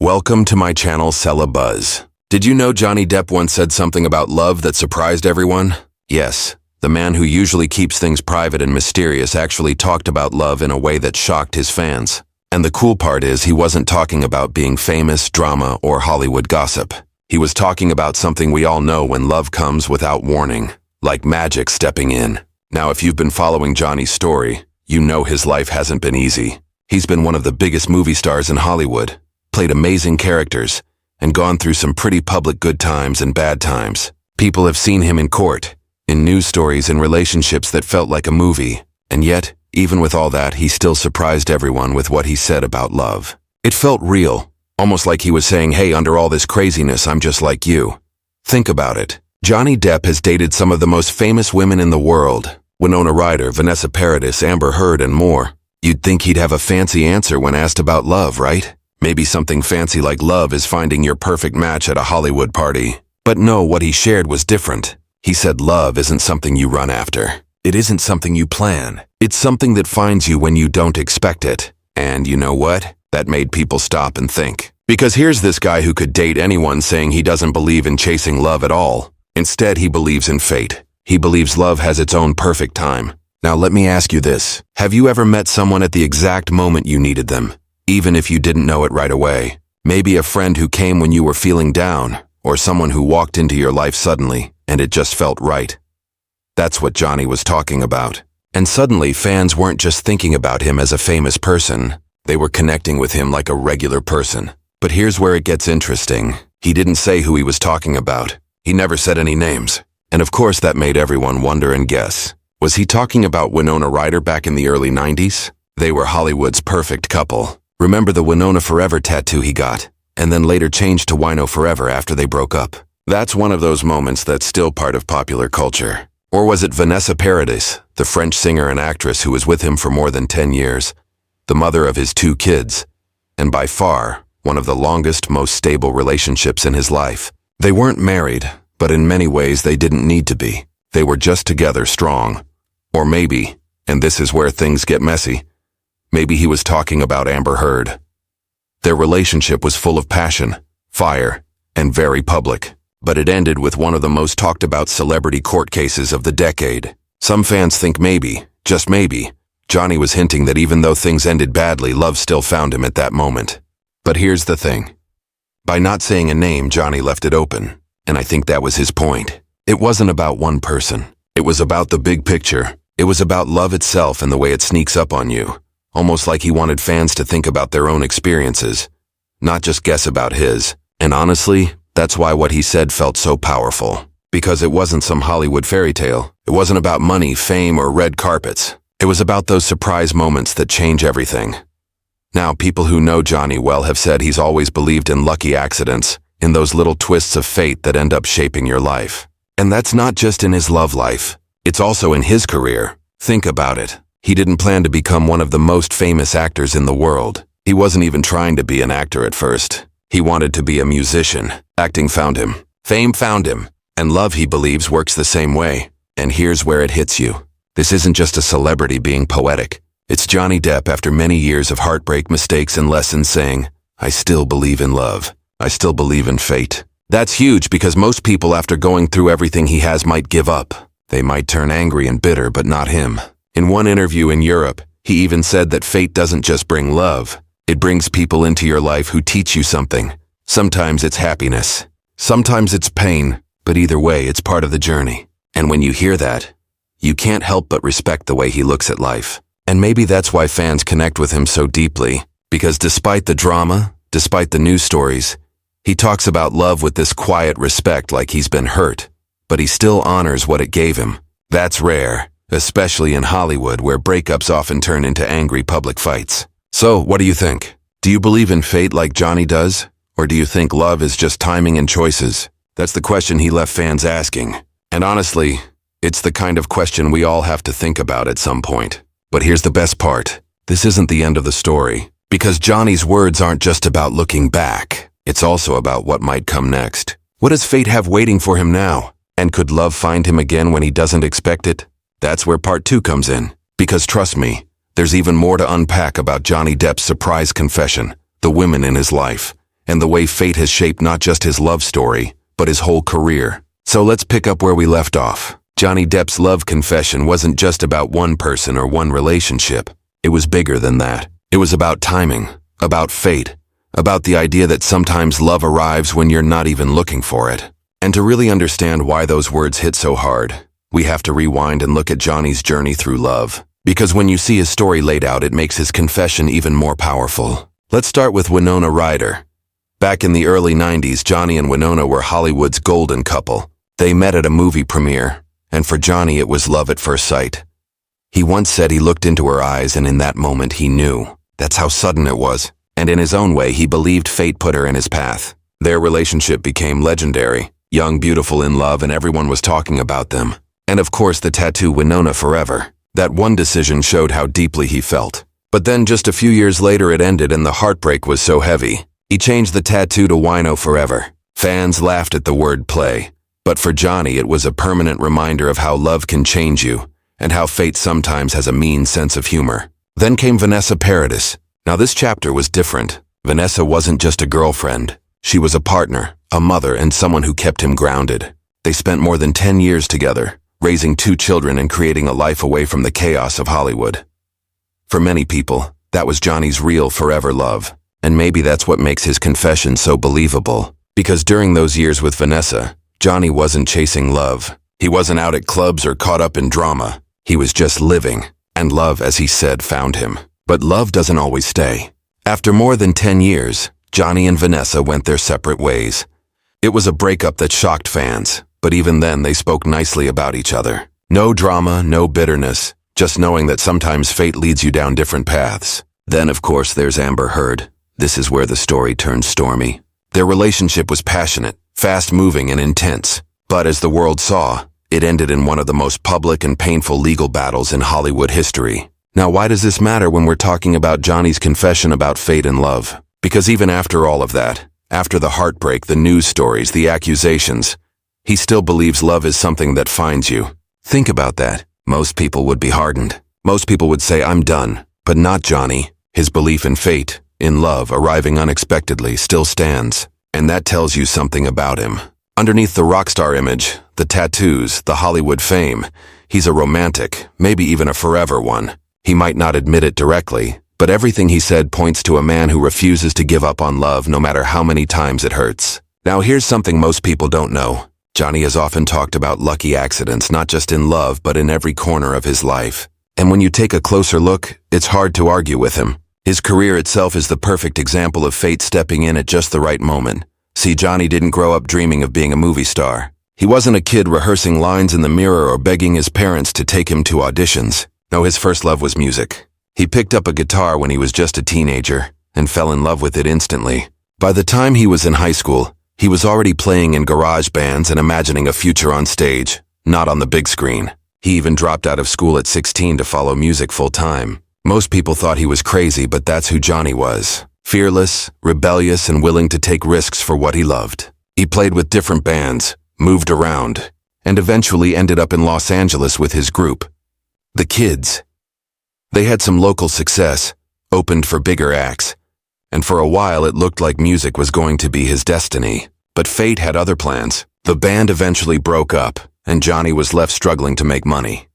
Welcome to my channel, Sella Buzz. Did you know Johnny Depp once said something about love that surprised everyone? Yes, the man who usually keeps things private and mysterious actually talked about love in a way that shocked his fans. And the cool part is he wasn't talking about being famous, drama, or Hollywood gossip. He was talking about something we all know when love comes without warning, like magic stepping in. Now, if you've been following Johnny's story, you know his life hasn't been easy. He's been one of the biggest movie stars in Hollywood, played amazing characters, and gone through some pretty public good times and bad times. People have seen him in court, in news stories, in relationships that felt like a movie. And yet, even with all that, he still surprised everyone with what he said about love. It felt real, almost like he was saying, hey, under all this craziness, I'm just like you. Think about it. Johnny Depp has dated some of the most famous women in the world: Winona Ryder, Vanessa Paradis, Amber Heard, and more. You'd think he'd have a fancy answer when asked about love, right? Maybe something fancy like love is finding your perfect match at a Hollywood party. But no, what he shared was different. He said love isn't something you run after. It isn't something you plan. It's something that finds you when you don't expect it. And you know what? That made people stop and think. Because here's this guy who could date anyone saying he doesn't believe in chasing love at all. Instead, he believes in fate. He believes love has its own perfect time. Now let me ask you this. Have you ever met someone at the exact moment you needed them? Even if you didn't know it right away. Maybe a friend who came when you were feeling down, or someone who walked into your life suddenly, and it just felt right. That's what Johnny was talking about. And suddenly, fans weren't just thinking about him as a famous person. They were connecting with him like a regular person. But here's where it gets interesting. He didn't say who he was talking about. He never said any names. And of course that made everyone wonder and guess. Was he talking about Winona Ryder back in the early 90s? They were Hollywood's perfect couple. Remember the Winona Forever tattoo he got, and then later changed to Wino Forever after they broke up? That's one of those moments that's still part of popular culture. Or was it Vanessa Paradis, the French singer and actress who was with him for more than 10 years, the mother of his 2 kids, and by far one of the longest, most stable relationships in his life? They weren't married, but in many ways they didn't need to be. They were just together strong. Or maybe, and this is where things get messy, maybe he was talking about Amber Heard. Their relationship was full of passion, fire, and very public, but it ended with one of the most talked about celebrity court cases of the decade. Some fans think maybe, just maybe, Johnny was hinting that even though things ended badly, love still found him at that moment. But here's the thing. By not saying a name, Johnny left it open, and I think that was his point. It wasn't about one person. It was about the big picture. It was about love itself and the way it sneaks up on you. Almost like he wanted fans to think about their own experiences, not just guess about his. And honestly, that's why what he said felt so powerful. Because it wasn't some Hollywood fairy tale. It wasn't about money, fame, or red carpets. It was about those surprise moments that change everything. Now, people who know Johnny well have said he's always believed in lucky accidents, in those little twists of fate that end up shaping your life. And that's not just in his love life. It's also in his career. Think about it. He didn't plan to become one of the most famous actors in the world. He wasn't even trying to be an actor at first. He wanted to be a musician. Acting found him. Fame found him. And love, he believes, works the same way. And here's where it hits you. This isn't just a celebrity being poetic. It's Johnny Depp after many years of heartbreak, mistakes, and lessons saying, I still believe in love. I still believe in fate. That's huge because most people after going through everything he has might give up. They might turn angry and bitter, but not him. In one interview in Europe, he even said that fate doesn't just bring love. It brings people into your life who teach you something. Sometimes it's happiness. Sometimes it's pain. But either way, it's part of the journey. And when you hear that, you can't help but respect the way he looks at life. And maybe that's why fans connect with him so deeply. Because despite the drama, despite the news stories, he talks about love with this quiet respect, like he's been hurt. But he still honors what it gave him. That's rare. Especially in Hollywood, where breakups often turn into angry public fights. So, what do you think? Do you believe in fate like Johnny does? Or do you think love is just timing and choices? That's the question he left fans asking. And honestly, it's the kind of question we all have to think about at some point. But here's the best part. This isn't the end of the story. Because Johnny's words aren't just about looking back. It's also about what might come next. What does fate have waiting for him now? And could love find him again when he doesn't expect it? That's where part 2 comes in. Because trust me, there's even more to unpack about Johnny Depp's surprise confession, the women in his life, and the way fate has shaped not just his love story, but his whole career. So let's pick up where we left off. Johnny Depp's love confession wasn't just about one person or one relationship. It was bigger than that. It was about timing, about fate, about the idea that sometimes love arrives when you're not even looking for it. And to really understand why those words hit so hard, we have to rewind and look at Johnny's journey through love. Because when you see his story laid out, it makes his confession even more powerful. Let's start with Winona Ryder. Back in the early 90s, Johnny and Winona were Hollywood's golden couple. They met at a movie premiere, and for Johnny it was love at first sight. He once said he looked into her eyes and in that moment he knew. That's how sudden it was. And in his own way, he believed fate put her in his path. Their relationship became legendary. Young, beautiful, in love, and everyone was talking about them. And of course the tattoo Winona forever. That one decision showed how deeply he felt. But then just a few years later it ended and the heartbreak was so heavy. He changed the tattoo to Wino forever. Fans laughed at the word play. But for Johnny it was a permanent reminder of how love can change you, and how fate sometimes has a mean sense of humor. Then came Vanessa Paradis. Now this chapter was different. Vanessa wasn't just a girlfriend. She was a partner, a mother, and someone who kept him grounded. They spent more than 10 years together, raising 2 children and creating a life away from the chaos of Hollywood. For many people, that was Johnny's real forever love. And maybe that's what makes his confession so believable. Because during those years with Vanessa, Johnny wasn't chasing love. He wasn't out at clubs or caught up in drama. He was just living. And love, as he said, found him. But love doesn't always stay. After more than 10 years, Johnny and Vanessa went their separate ways. It was a breakup that shocked fans, but even then they spoke nicely about each other. No drama, no bitterness, just knowing that sometimes fate leads you down different paths. Then, of course, there's Amber Heard. This is where the story turns stormy. Their relationship was passionate, fast-moving, and intense. But as the world saw, it ended in one of the most public and painful legal battles in Hollywood history. Now, why does this matter when we're talking about Johnny's confession about fate and love? Because even after all of that, after the heartbreak, the news stories, the accusations, he still believes love is something that finds you. Think about that. Most people would be hardened. Most people would say, I'm done. But not Johnny. His belief in fate, in love, arriving unexpectedly, still stands. And that tells you something about him. Underneath the rock star image, the tattoos, the Hollywood fame, he's a romantic, maybe even a forever one. He might not admit it directly, but everything he said points to a man who refuses to give up on love no matter how many times it hurts. Now here's something most people don't know. Johnny has often talked about lucky accidents, not just in love, but in every corner of his life. And when you take a closer look, it's hard to argue with him. His career itself is the perfect example of fate stepping in at just the right moment. See, Johnny didn't grow up dreaming of being a movie star. He wasn't a kid rehearsing lines in the mirror or begging his parents to take him to auditions. No, his first love was music. He picked up a guitar when he was just a teenager and fell in love with it instantly. By the time he was in high school, he was already playing in garage bands and imagining a future on stage, not on the big screen. He even dropped out of school at 16 to follow music full-time. Most people thought he was crazy, but that's who Johnny was. Fearless, rebellious, and willing to take risks for what he loved. He played with different bands, moved around, and eventually ended up in Los Angeles with his group, The Kids. They had some local success, opened for bigger acts, and for a while it looked like music was going to be his destiny. But fate had other plans. The band eventually broke up, and Johnny was left struggling to make money.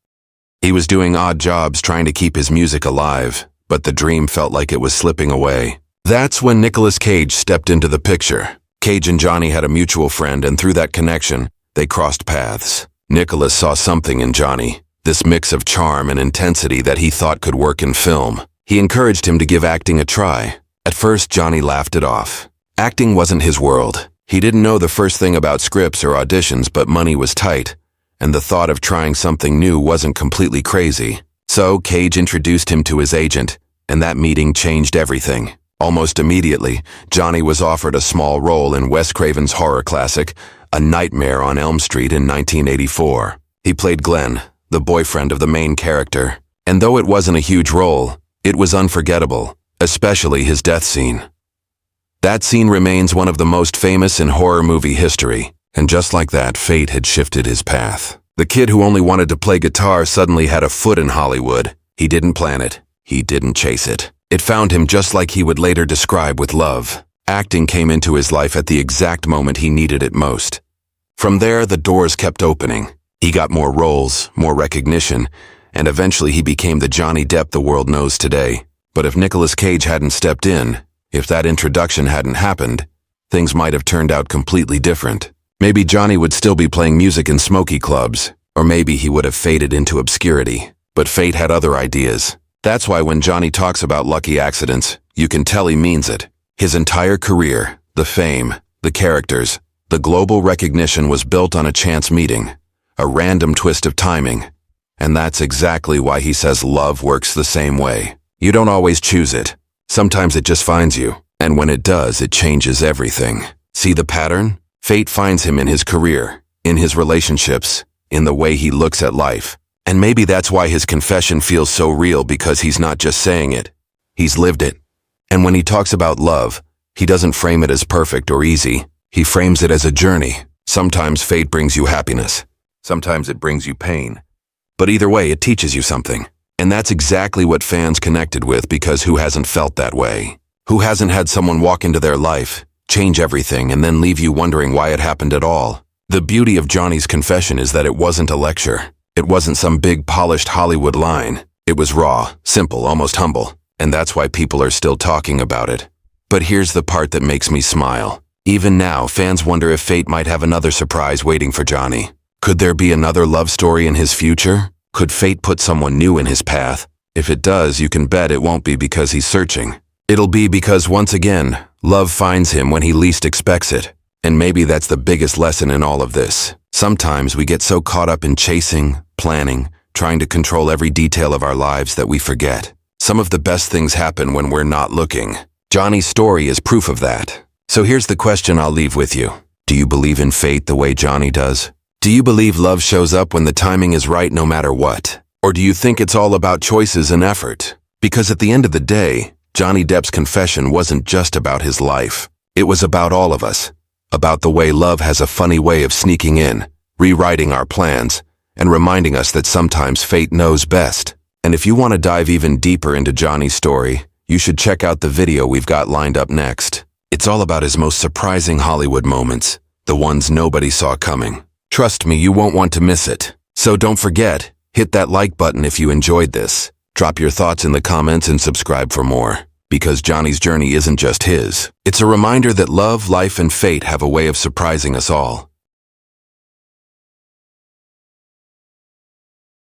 He was doing odd jobs trying to keep his music alive, but the dream felt like it was slipping away. That's when Nicolas Cage stepped into the picture. Cage and Johnny had a mutual friend, and through that connection, they crossed paths. Nicolas saw something in Johnny, this mix of charm and intensity that he thought could work in film. He encouraged him to give acting a try. At first, Johnny laughed it off. Acting wasn't his world. He didn't know the first thing about scripts or auditions, but money was tight, and the thought of trying something new wasn't completely crazy. So Cage introduced him to his agent, and that meeting changed everything. Almost immediately, Johnny was offered a small role in Wes Craven's horror classic, A Nightmare on Elm Street in 1984. He played Glenn, the boyfriend of the main character. And though it wasn't a huge role, it was unforgettable, especially his death scene. That scene remains one of the most famous in horror movie history, and just like that, fate had shifted his path. The kid who only wanted to play guitar suddenly had a foot in Hollywood. He didn't plan it. He didn't chase it. It found him just like he would later describe with love. Acting came into his life at the exact moment he needed it most. From there, the doors kept opening. He got more roles, more recognition, and eventually he became the Johnny Depp the world knows today. But if Nicolas Cage hadn't stepped in, if that introduction hadn't happened, things might have turned out completely different. Maybe Johnny would still be playing music in smoky clubs, or maybe he would have faded into obscurity. But fate had other ideas. That's why when Johnny talks about lucky accidents, you can tell he means it. His entire career, the fame, the characters, the global recognition was built on a chance meeting, a random twist of timing. And that's exactly why he says love works the same way. You don't always choose it. Sometimes it just finds you. And when it does, it changes everything. See the pattern? Fate finds him in his career, in his relationships, in the way he looks at life. And maybe that's why his confession feels so real, because he's not just saying it. He's lived it. And when he talks about love, he doesn't frame it as perfect or easy. He frames it as a journey. Sometimes fate brings you happiness. Sometimes it brings you pain. But either way, it teaches you something. And that's exactly what fans connected with, because who hasn't felt that way? Who hasn't had someone walk into their life, change everything, and then leave you wondering why it happened at all? The beauty of Johnny's confession is that it wasn't a lecture. It wasn't some big polished Hollywood line. It was raw, simple, almost humble. And that's why people are still talking about it. But here's the part that makes me smile. Even now, fans wonder if fate might have another surprise waiting for Johnny. Could there be another love story in his future? Could fate put someone new in his path? If it does, you can bet it won't be because he's searching. It'll be because, once again, love finds him when he least expects it. And maybe that's the biggest lesson in all of this. Sometimes we get so caught up in chasing, planning, trying to control every detail of our lives that we forget. Some of the best things happen when we're not looking. Johnny's story is proof of that. So here's the question I'll leave with you. Do you believe in fate the way Johnny does? Do you believe love shows up when the timing is right no matter what? Or do you think it's all about choices and effort? Because at the end of the day, Johnny Depp's confession wasn't just about his life. It was about all of us. About the way love has a funny way of sneaking in, rewriting our plans, and reminding us that sometimes fate knows best. And if you want to dive even deeper into Johnny's story, you should check out the video we've got lined up next. It's all about his most surprising Hollywood moments, the ones nobody saw coming. Trust me, you won't want to miss it. So don't forget, hit that like button if you enjoyed this. Drop your thoughts in the comments and subscribe for more. Because Johnny's journey isn't just his. It's a reminder that love, life, and fate have a way of surprising us all.